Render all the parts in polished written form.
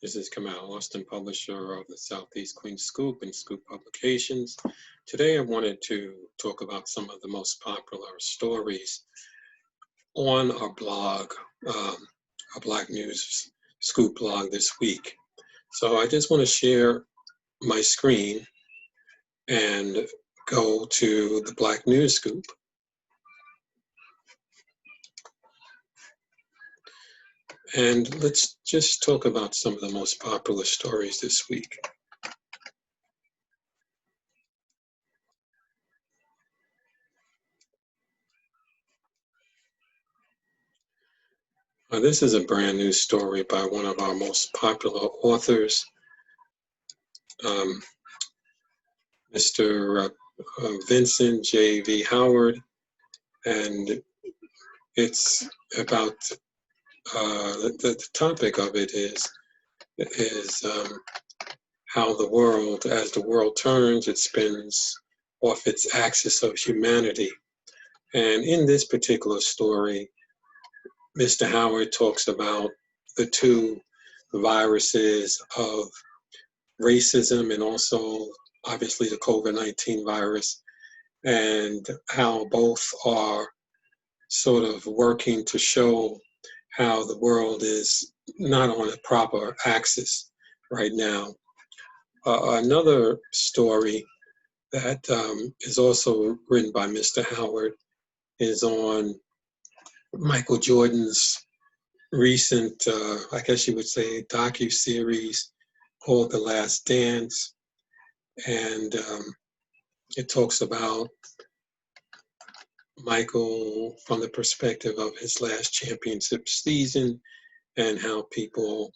This is Kamau, Austin, publisher of the Southeast Queens Scoop and Scoop Publications. Today I wanted to talk about some of the most popular stories on our blog, our Black News Scoop blog this week. So I just want to share my screen and go to the Black News Scoop. And let's just talk about some of the most popular stories this week. This is a brand new story by one of our most popular authors, Mr. Vincent J.V. Howard, and it's about the topic of it is how the world, as the world turns, it spins off its axis of humanity. And in this particular story, Mr. Howard talks about the two viruses of racism and also obviously the COVID-19 virus, and how both are sort of working to show how the world is not on a proper axis right now. Another story that is also written by Mr. Howard is on Michael Jordan's recent, I guess you would say, docu-series called The Last Dance. And it talks about Michael from the perspective of his last championship season and how people,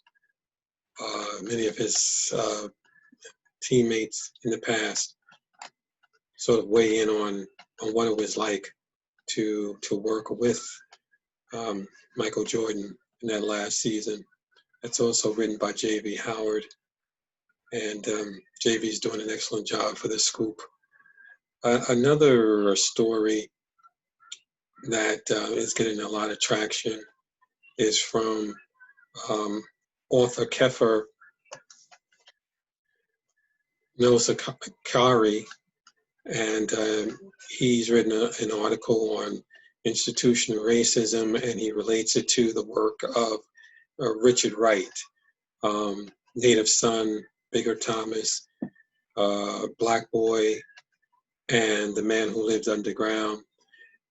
many of his teammates in the past, sort of weigh in on what it was like to work with Michael Jordan in that last season. It's also written by J.V. Howard, and J.V.'s doing an excellent job for the Scoop. Another story that is getting a lot of traction is from author Khefa Nosakhere, and he's written an article on institutional racism, and he relates it to the work of Richard Wright, Native Son, Bigger Thomas, Black Boy, and The Man Who Lives Underground.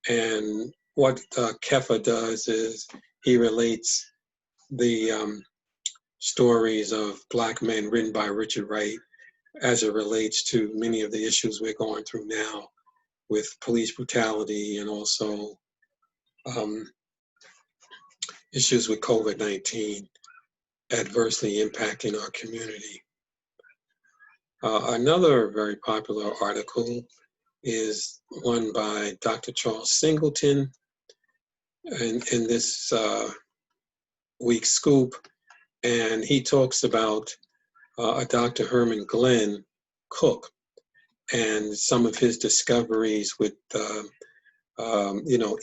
And what Khefa does is he relates the stories of Black men written by Richard Wright as it relates to many of the issues we're going through now with police brutality and also issues with COVID-19 adversely impacting our community. Another very popular article is one by Dr. Charles Singleton in this week's Scoop, and he talks about Dr. Herman Glenn Cook and some of his discoveries with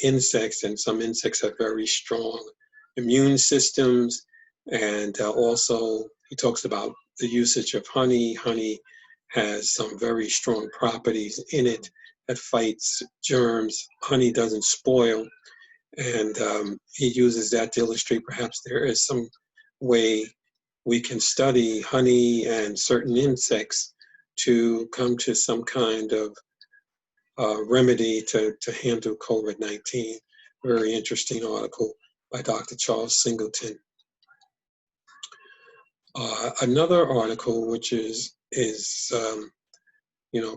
insects, and some insects have very strong immune systems, and also he talks about the usage of honey. Honey has some very strong properties in it that fights germs. Honey doesn't spoil, and he uses that to illustrate perhaps there is some way we can study honey and certain insects to come to some kind of remedy to handle COVID-19. Very interesting article by Dr. Charles Singleton. Another article which is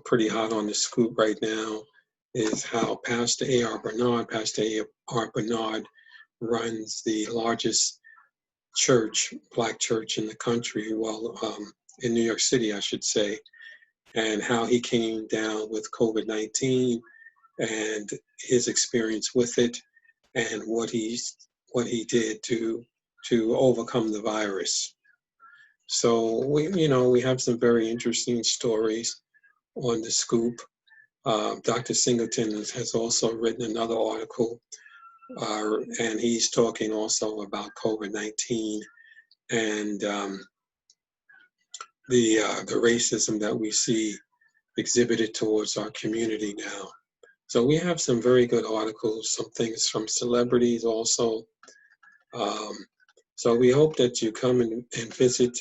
pretty hot on the Scoop right now is how Pastor A.R. Bernard runs the largest church, Black church in the country, well, in New York City, I should say, and how he came down with COVID-19 and his experience with it, and what he did to overcome the virus. So we have some very interesting stories on the Scoop. Dr. Singleton has also written another article, and he's talking also about COVID-19 and the racism that we see exhibited towards our community now. So we have some very good articles, some things from celebrities also. So we hope that you come and visit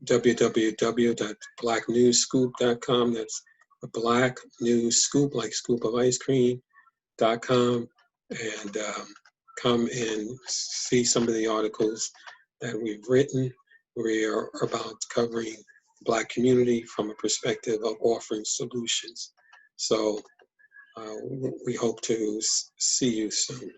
www.blacknewsscoop.com. That's a Black News Scoop, like scoop of ice cream.com, and come and see some of the articles that we've written. We are about covering the Black community from a perspective of offering solutions. So we hope to see you soon.